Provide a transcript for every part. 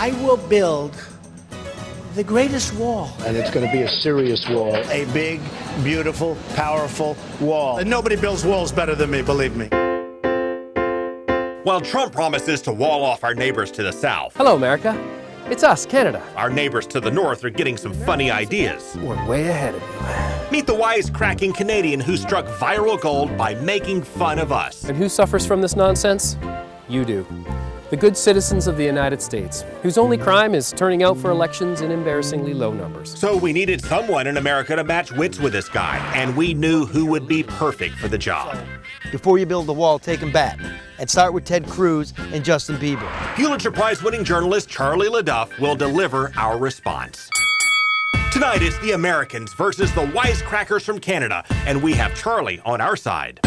I will build the greatest wall. And it's going to be a serious wall. A big, beautiful, powerful wall. And nobody builds walls better than me, believe me. While Trump promises to wall off our neighbors to the south. Hello, America. It's us, Canada. Our neighbors to the north are getting some funny ideas. We're way ahead of you. Meet the wisecracking Canadian who struck viral gold by making fun of us. And who suffers from this nonsense? You do. The good citizens of the United States, whose only crime is turning out for elections in embarrassingly low numbers. So we needed someone in America to match wits with this guy, and we knew who would be perfect for the job. Before you build the wall, take them back. And start with Ted Cruz and Justin Bieber. Pulitzer Prize-winning journalist Charlie LeDuff will deliver our response. Tonight it's the Americans versus the wisecrackers from Canada, and we have Charlie on our side.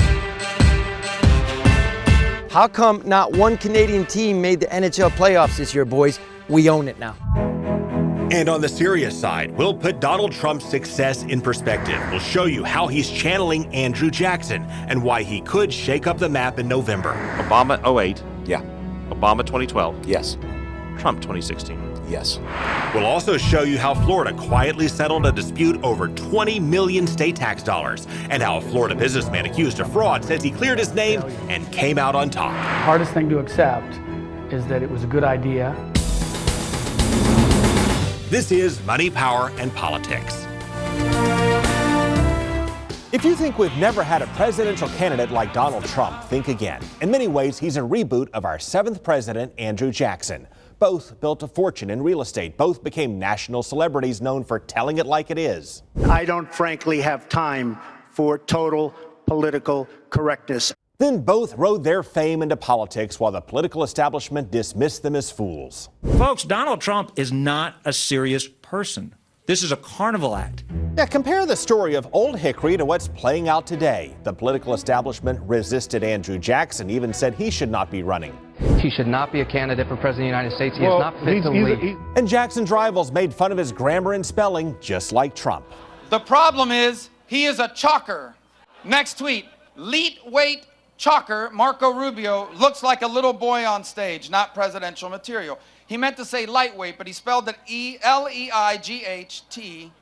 How come not one Canadian team made the NHL playoffs this year, boys? We own it now. And on the serious side, we'll put Donald Trump's success in perspective. We'll show you how he's channeling Andrew Jackson and why he could shake up the map in November. Obama 08. Yeah. Obama 2012. Yes. Trump 2016. Yes. We'll also show you how Florida quietly settled a dispute over 20 million state tax dollars, and how a Florida businessman accused of fraud says he cleared his name and came out on top. The hardest thing to accept is that it was a good idea. This is Money, Power, and Politics. If you think we've never had a presidential candidate like Donald Trump, think again. In many ways, he's a reboot of our 7th president, Andrew Jackson. Both built a fortune in real estate. Both became national celebrities known for telling it like it is. I don't frankly have time for total political correctness. Then both rode their fame into politics while the political establishment dismissed them as fools. Folks, Donald Trump is not a serious person. This is a carnival act. Yeah, compare the story of Old Hickory to what's playing out today. The political establishment resisted Andrew Jackson, even said he should not be running. He should not be a candidate for president of the United States. He is not fit to lead. And Jackson's rivals made fun of his grammar and spelling, just like Trump. The problem is he is a chalker. Next tweet, leet weight chalker Marco Rubio looks like a little boy on stage, not presidential material. He meant to say lightweight, but he spelled it L-E-I-G-H-T,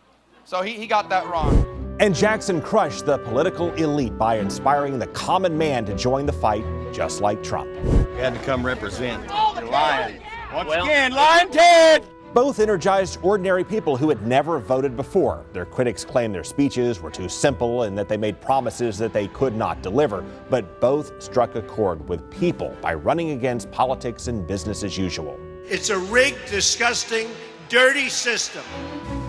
so he got that wrong. And Jackson crushed the political elite by inspiring the common man to join the fight, just like Trump. You had to come represent. You're lying. Once again, lying Ted! Both energized ordinary people who had never voted before. Their critics claimed their speeches were too simple and that they made promises that they could not deliver. But both struck a chord with people by running against politics and business as usual. It's a rigged, disgusting, dirty system.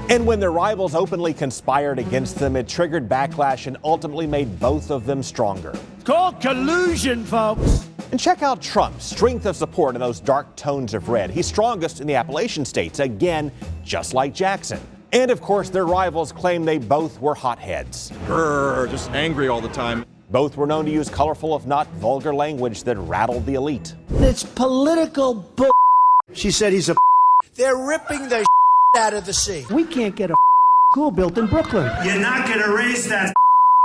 And when their rivals openly conspired against them, it triggered backlash and ultimately made both of them stronger. It's called collusion, folks. And check out Trump's strength of support in those dark tones of red. He's strongest in the Appalachian states, again, just like Jackson. And of course, their rivals claim they both were hotheads. Just angry all the time. Both were known to use colorful, if not vulgar language that rattled the elite. It's political bull. She said he's a. They're ripping the out of the sea. We can't get a school built in Brooklyn. You're not going to raise that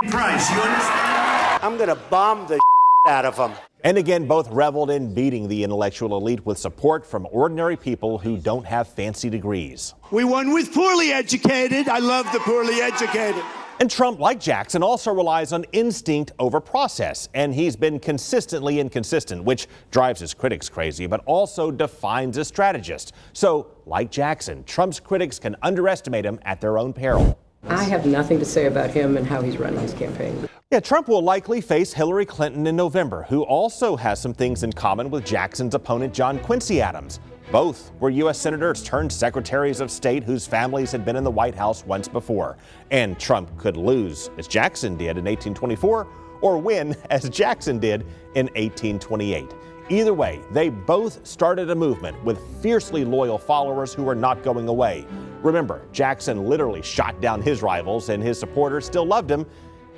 price, you understand? I'm going to bomb the out of them. And again, both reveled in beating the intellectual elite with support from ordinary people who don't have fancy degrees. We won with poorly educated. I love the poorly educated. And Trump, like Jackson, also relies on instinct over process. And he's been consistently inconsistent, which drives his critics crazy, but also defines a strategist. So, like Jackson, Trump's critics can underestimate him at their own peril. I have nothing to say about him and how he's running his campaign. Yeah, Trump will likely face Hillary Clinton in November, who also has some things in common with Jackson's opponent, John Quincy Adams. Both were U.S. senators turned secretaries of state whose families had been in the White House once before. And Trump could lose, as Jackson did in 1824, or win, as Jackson did in 1828. Either way, they both started a movement with fiercely loyal followers who are not going away. Remember, Jackson literally shot down his rivals, and his supporters still loved him.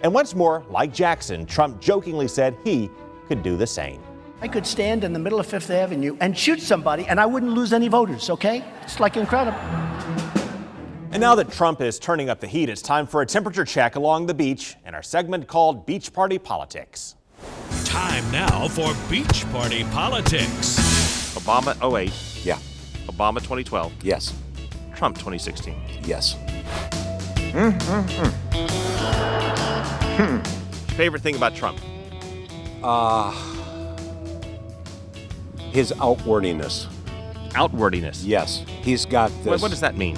And once more, like Jackson, Trump jokingly said he could do the same. I could stand in the middle of Fifth Avenue and shoot somebody, and I wouldn't lose any voters, okay? It's like incredible. And now that Trump is turning up the heat, it's time for a temperature check along the beach in our segment called Beach Party Politics. Time now for Beach Party Politics. Obama 08. Yeah. Obama 2012. Yes. Trump 2016. Yes. Favorite thing about Trump? His outwardiness. Outwardiness. Yes. He's got this. What does that mean?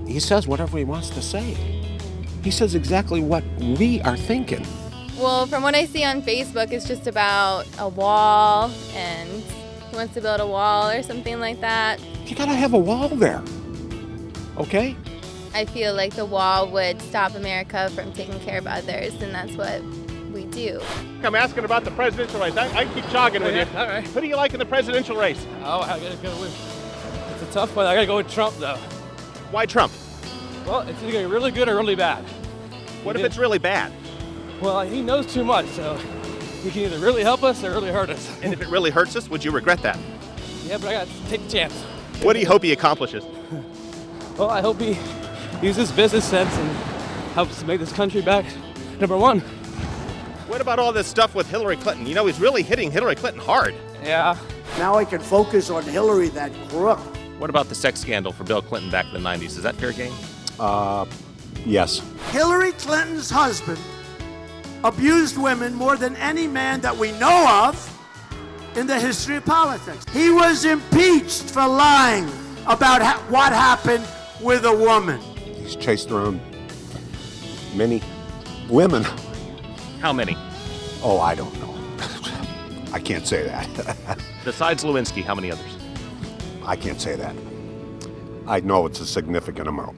He says whatever he wants to say. He says exactly what we are thinking. Well, from what I see on Facebook, it's just about a wall, and he wants to build a wall or something like that. You gotta have a wall there. Okay? I feel like the wall would stop America from taking care of others, and that's what we do. I'm asking about the presidential race. I keep jogging with you. All right. Who do you like in the presidential race? Oh, I gotta go with. It's a tough one. I gotta go with Trump, though. Why Trump? Well, it's either really good or really bad. What if it's really bad? Well, he knows too much, so he can either really help us or really hurt us. And if it really hurts us, would you regret that? Yeah, but I gotta take the chance. What do you hope he accomplishes? Well, I hope he uses business sense and helps make this country back #1. What about all this stuff with Hillary Clinton? You know, he's really hitting Hillary Clinton hard. Yeah. Now I can focus on Hillary, that crook. What about the sex scandal for Bill Clinton back in the 90s? Is that fair game? Yes. Hillary Clinton's husband abused women more than any man that we know of in the history of politics. He was impeached for lying about what happened with a woman. He's chased around many women. How many? Oh, I don't know. I can't say that. Besides Lewinsky, how many others? I can't say that. I know it's a significant amount.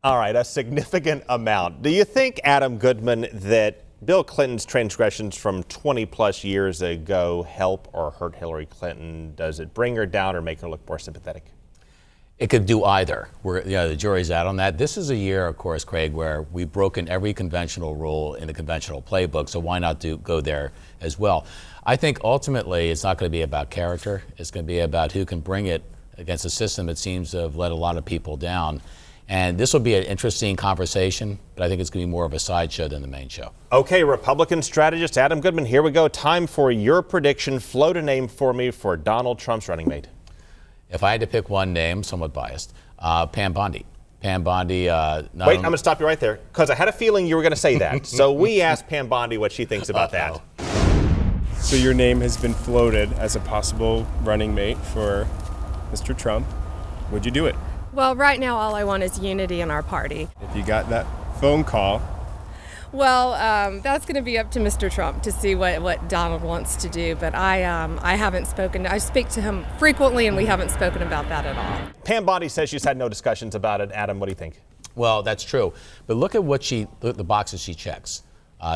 All right, a significant amount. Do you think, Adam Goodman, that Bill Clinton's transgressions from 20 plus years ago help or hurt Hillary Clinton? Does it bring her down or make her look more sympathetic? It could do either. The jury's out on that. This is a year, of course, Craig, where we've broken every conventional rule in the conventional playbook, so why not go there as well? I think ultimately it's not going to be about character. It's going to be about who can bring it against a system that seems to have let a lot of people down. And this will be an interesting conversation, but I think it's going to be more of a sideshow than the main show. Okay, Republican strategist Adam Goodman, here we go. Time for your prediction. Float a name for me for Donald Trump's running mate. If I had to pick one name, somewhat biased, Pam Bondi. Pam Bondi. Wait, I'm going to stop you right there, because I had a feeling you were going to say that. So we asked Pam Bondi what she thinks about that. So your name has been floated as a possible running mate for Mr. Trump. Would you do it? Well, right now all I want is unity in our party. If you got that phone call. Well, that's going to be up to Mr. Trump to see what Donald wants to do, but I haven't spoken. I speak to him frequently, and we haven't spoken about that at all. Pam Bondi says she's had no discussions about it. Adam, what do you think? Well, that's true, but look at the boxes she checks.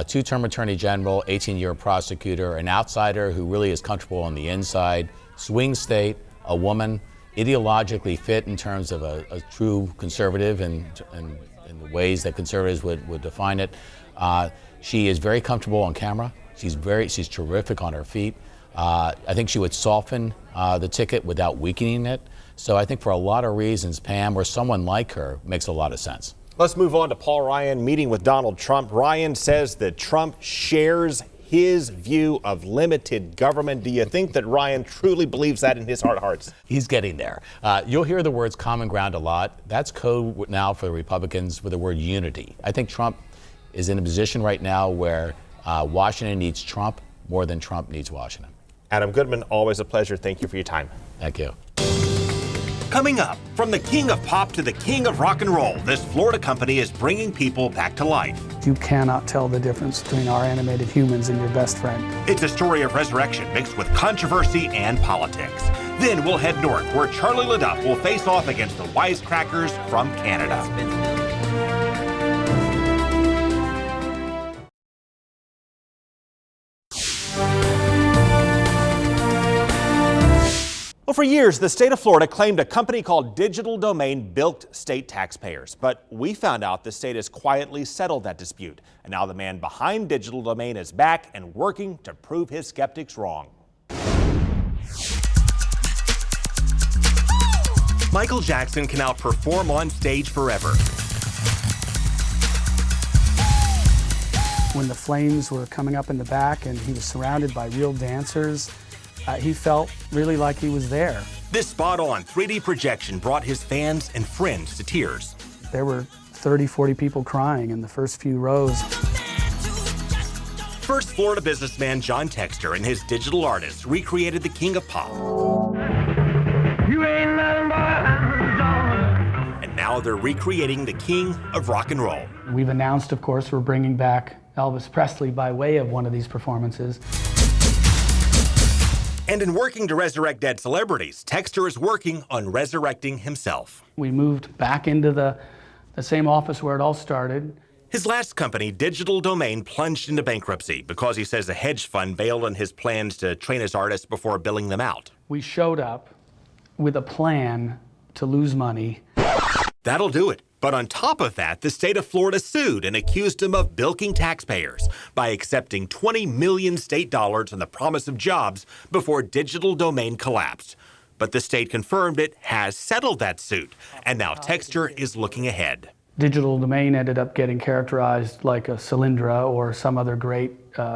Two-term attorney general, 18-year prosecutor, an outsider who really is comfortable on the inside, swing state, a woman, ideologically fit in terms of a true conservative and in the ways that conservatives would define it. She is very comfortable on camera. She's terrific on her feet. I think she would soften the ticket without weakening it. So I think for a lot of reasons, Pam or someone like her makes a lot of sense. Let's move on to Paul Ryan meeting with Donald Trump. Ryan says that Trump shares his view of limited government. Do you think that Ryan truly believes that in his heart of hearts? He's getting there. You'll hear the words common ground a lot. That's code now for the Republicans for the word unity. I think Trump is in a position right now where Washington needs Trump more than Trump needs Washington. Adam Goodman, always a pleasure. Thank you for your time. Thank you. Coming up, from the king of pop to the king of rock and roll, this Florida company is bringing people back to life. You cannot tell the difference between our animated humans and your best friend. It's a story of resurrection mixed with controversy and politics. Then we'll head north, where Charlie LeDuff will face off against the wisecrackers from Canada. Well, for years, the state of Florida claimed a company called Digital Domain bilked state taxpayers. But we found out the state has quietly settled that dispute. And now the man behind Digital Domain is back and working to prove his skeptics wrong. Michael Jackson can now perform on stage forever. When the flames were coming up in the back and he was surrounded by real dancers, He felt really like he was there. This spot-on 3D projection brought his fans and friends to tears. There were 30, 40 people crying in the first few rows. First, Florida businessman John Texter and his digital artists recreated the King of Pop. You ain't nothing but And now they're recreating the King of Rock and Roll. We've announced, of course, we're bringing back Elvis Presley by way of one of these performances. And in working to resurrect dead celebrities, Texter is working on resurrecting himself. We moved back into the same office where it all started. His last company, Digital Domain, plunged into bankruptcy because he says a hedge fund bailed on his plans to train his artists before billing them out. We showed up with a plan to lose money. That'll do it. But on top of that, the state of Florida sued and accused him of bilking taxpayers by accepting $20 million state dollars on the promise of jobs before Digital Domain collapsed. But the state confirmed it has settled that suit, and now Texter is looking ahead. Digital Domain ended up getting characterized like a Solyndra or some other great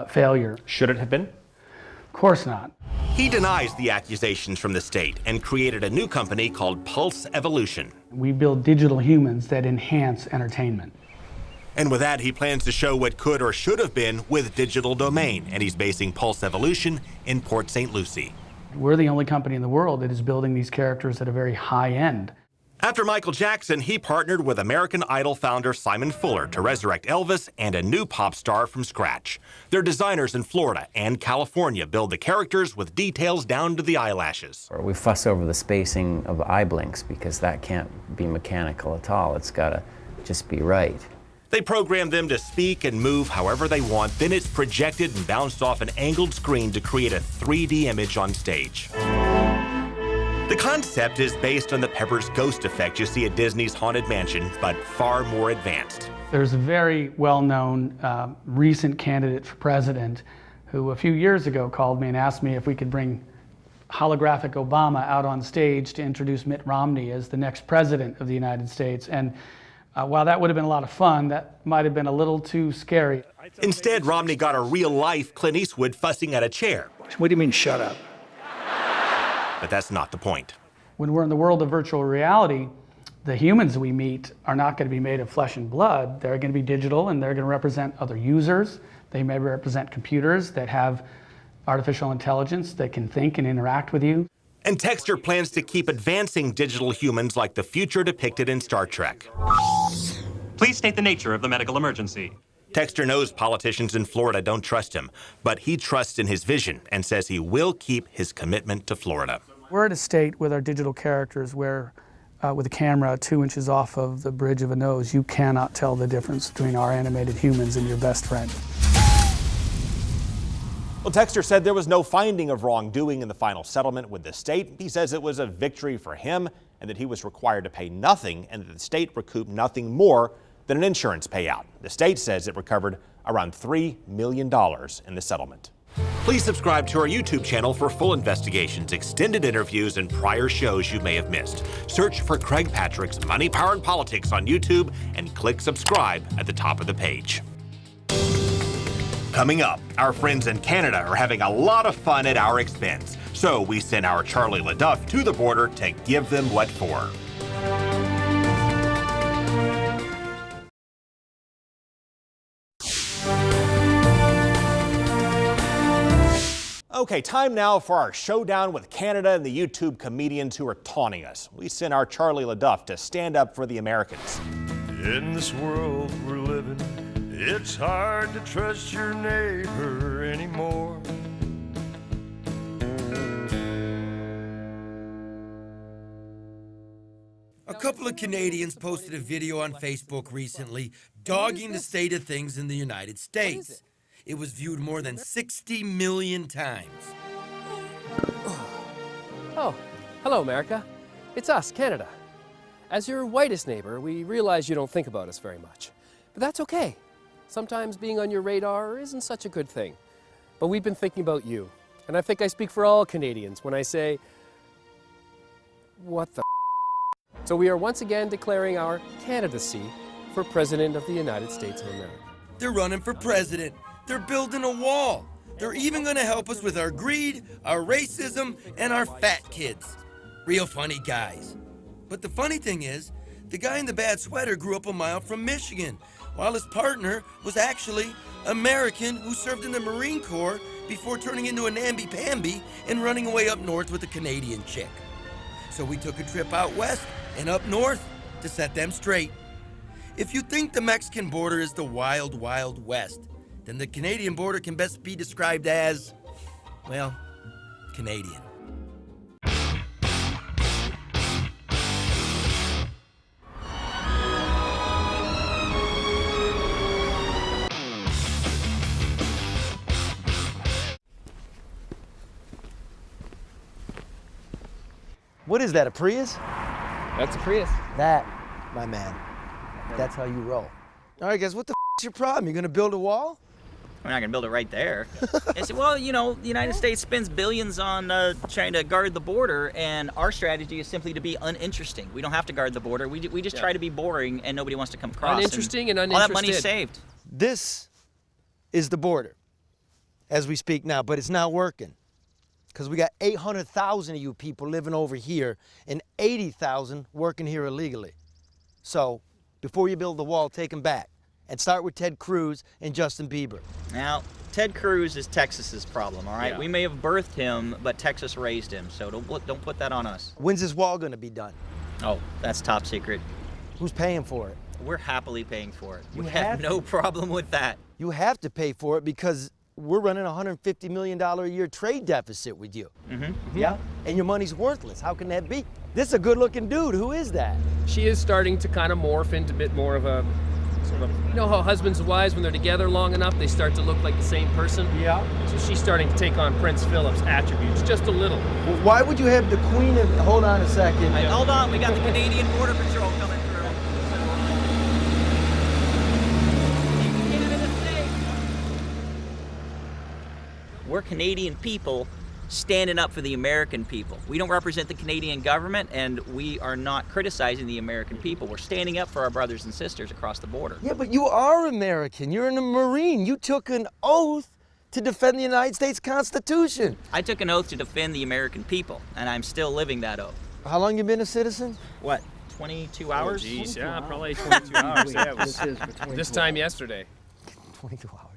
failure. Should it have been? Of course not. He denies the accusations from the state and created a new company called Pulse Evolution. We build digital humans that enhance entertainment. And with that, he plans to show what could or should have been with Digital Domain, and he's basing Pulse Evolution in Port St. Lucie. We're the only company in the world that is building these characters at a very high end. After Michael Jackson, he partnered with American Idol founder Simon Fuller to resurrect Elvis and a new pop star from scratch. Their designers in Florida and California build the characters with details down to the eyelashes. We fuss over the spacing of eye blinks because that can't be mechanical at all. It's got to just be right. They program them to speak and move however they want, then it's projected and bounced off an angled screen to create a 3D image on stage. The concept is based on the Pepper's Ghost effect you see at Disney's Haunted Mansion, but far more advanced. There's a very well-known recent candidate for president who a few years ago called me and asked me if we could bring holographic Obama out on stage to introduce Mitt Romney as the next president of the United States. And while that would have been a lot of fun, that might have been a little too scary. Instead, Romney got a real-life Clint Eastwood fussing at a chair. What do you mean, shut up? But that's not the point. When we're in the world of virtual reality, the humans we meet are not going to be made of flesh and blood. They're going to be digital, and they're going to represent other users. They may represent computers that have artificial intelligence that can think and interact with you. And Texter plans to keep advancing digital humans like the future depicted in Star Trek. Please state the nature of the medical emergency. Texter knows politicians in Florida don't trust him, but he trusts in his vision and says he will keep his commitment to Florida. We're at a state with our digital characters where, with a camera 2 inches off of the bridge of a nose, you cannot tell the difference between our animated humans and your best friend. Well, Texter said there was no finding of wrongdoing in the final settlement with the state. He says it was a victory for him and that he was required to pay nothing and that the state recouped nothing more than an insurance payout. The state says it recovered around $3 million in the settlement. Please subscribe to our YouTube channel for full investigations, extended interviews, and prior shows you may have missed. Search for Craig Patrick's Money, Power, and Politics on YouTube and click subscribe at the top of the page. Coming up, our friends in Canada are having a lot of fun at our expense. So we sent our Charlie LeDuff to the border to give them what for. Okay, time now for our showdown with Canada and the YouTube comedians who are taunting us. We sent our Charlie LeDuff to stand up for the Americans. In this world we're living, it's hard to trust your neighbor anymore. A couple of Canadians posted a video on Facebook recently dogging the state of things in the United States. It was viewed more than 60 million times. Oh, hello, America. It's us, Canada. As your whitest neighbor, we realize you don't think about us very much. But that's okay. Sometimes being on your radar isn't such a good thing. But we've been thinking about you. And I think I speak for all Canadians when I say, what the So we are once again declaring our candidacy for President of the United States of America. They're running for president. They're building a wall. They're even going to help us with our greed, our racism, and our fat kids. Real funny guys. But the funny thing is, the guy in the bad sweater grew up a mile from Michigan, while his partner was actually American who served in the Marine Corps before turning into a namby-pamby and running away up north with a Canadian chick. So we took a trip out west and up north to set them straight. If you think the Mexican border is the wild, wild west, then the Canadian border can best be described as, well, Canadian. What is that, a Prius? That's a Prius. That, my man, that's how you roll. All right, guys, what the is your problem? You gonna build a wall? We're not going to build it right there. I said, well, you know, the United States spends billions on trying to guard the border, and our strategy is simply to be uninteresting. We don't have to guard the border. We just try to be boring, and nobody wants to come across. Uninteresting and uninterested. All that money's saved. This is the border as we speak now, but it's not working because we got 800,000 of you people living over here and 80,000 working here illegally. So before you build the wall, take them back. And start with Ted Cruz and Justin Bieber. Now, Ted Cruz is Texas's problem, all right? Yeah. We may have birthed him, but Texas raised him, so don't put that on us. When's this wall gonna be done? Oh, that's top secret. Who's paying for it? We're happily paying for it. You We have no problem with that. You have to pay for it because we're running a $150 million a year trade deficit with you. Mm-hmm. Yeah? And your money's worthless. How can that be? This is a good-looking dude. Who is that? She is starting to kind of morph into a bit more of a sort of, you know how husbands and wives, when they're together long enough, they start to look like the same person? Yeah. So she's starting to take on Prince Philip's attributes, just a little. Well, why would you have the Queen of... Hold on a second. All right, hold on, we got the Canadian Border Patrol coming through. We're Canadian people standing up for the American people. We don't represent the Canadian government, and we are not criticizing the American people. We're standing up for our brothers and sisters across the border. Yeah, but you are American. You're a Marine. You took an oath to defend the United States Constitution. I took an oath to defend the American people, and I'm still living that oath. How long you been a citizen? What, 22 hours? Oh, geez, yeah, probably 22 hours. Yeah, it was this time yesterday. 22 hours.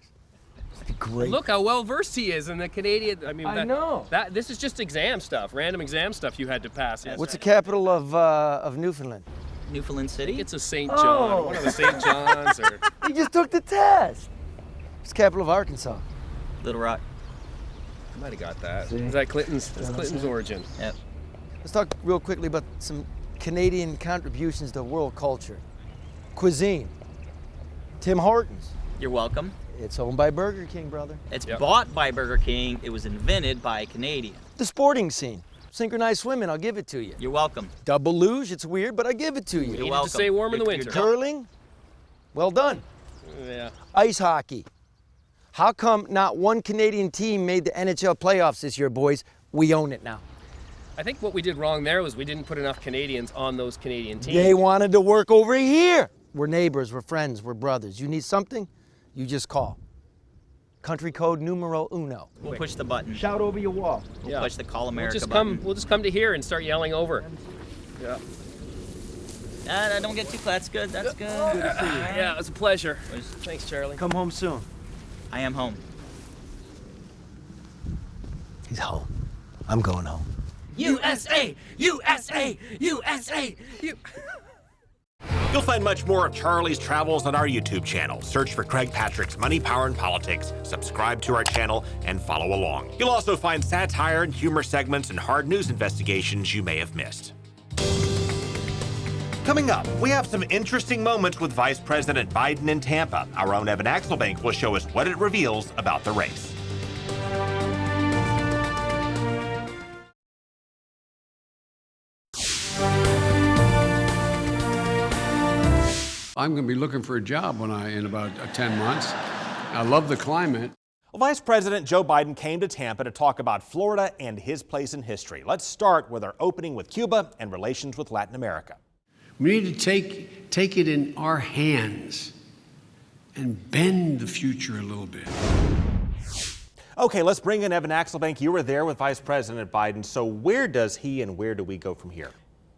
Great. Look how well versed he is in the Canadian. I mean, I know. This is just exam stuff, random exam stuff you had to pass. What's the capital of Newfoundland? Newfoundland City? It's a St. John. One of the St. Johns. Or... You just took the test. It's the capital of Arkansas. Little Rock. I might have got that. Is that Clinton's? That's Clinton's origin. Yep. Let's talk real quickly about some Canadian contributions to world culture. Cuisine. Tim Hortons. You're welcome. It's owned by Burger King, brother. It's bought by Burger King. It was invented by a Canadian. The sporting scene. Synchronized swimming, I'll give it to you. You're welcome. Double luge, it's weird, but I give it to you. You're welcome. To stay warm in the winter. Curling, well done. Yeah. Ice hockey. How come not one Canadian team made the NHL playoffs this year, boys? We own it now. I think what we did wrong there was we didn't put enough Canadians on those Canadian teams. They wanted to work over here. We're neighbors, we're friends, we're brothers. You need something? You just call. Country code numero uno. We'll push the button. Shout over your wall. We'll push the Call America button. button. We'll just come to here and start yelling over. Yeah. Don't get too close. That's good. That's good. Good to see you. Yeah, it's a pleasure. Thanks, Charlie. Come home soon. I am home. He's home. I'm going home. USA! USA! USA! You'll find much more of Charlie's travels on our YouTube channel. Search for Craig Patrick's Money, Power, and Politics, subscribe to our channel, and follow along. You'll also find satire and humor segments and hard news investigations you may have missed. Coming up, we have some interesting moments with Vice President Biden in Tampa. Our own Evan Axelbank will show us what it reveals about the race. I'm going to be looking for a job in about 10 months. I love the climate. Well, Vice President Joe Biden came to Tampa to talk about Florida and his place in history. Let's start with our opening with Cuba and relations with Latin America. We need to take it in our hands and bend the future a little bit. Okay, let's bring in Evan Axelbank. You were there with Vice President Biden. So where does he and where do we go from here?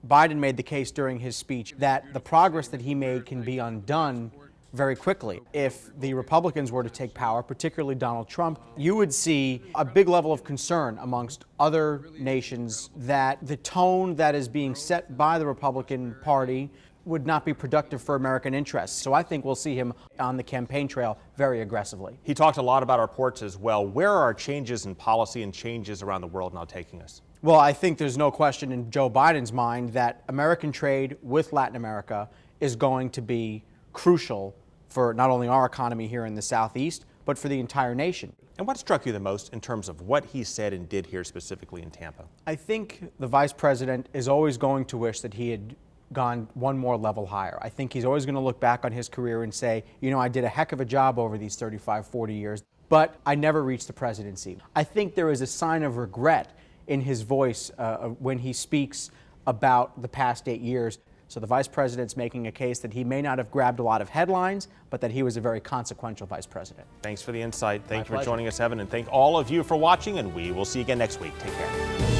Biden made the case during his speech that the progress that he made can be undone very quickly. If the Republicans were to take power, particularly Donald Trump, you would see a big level of concern amongst other nations that the tone that is being set by the Republican Party would not be productive for American interests. So I think we'll see him on the campaign trail very aggressively. He talked a lot about our ports as well. Where are our changes in policy and changes around the world now taking us? Well, I think there's no question in Joe Biden's mind that American trade with Latin America is going to be crucial for not only our economy here in the Southeast, but for the entire nation. And what struck you the most in terms of what he said and did here specifically in Tampa? I think the vice president is always going to wish that he had gone one more level higher. I think he's always going to look back on his career and say, you know, I did a heck of a job over these 35, 40 years, but I never reached the presidency. I think there is a sign of regret in his voice when he speaks about the past 8 years. So the vice president's making a case that he may not have grabbed a lot of headlines, but that he was a very consequential vice president. Thanks for the insight. Thank you for joining us, Evan, and thank all of you for watching, and we will see you again next week. Take care.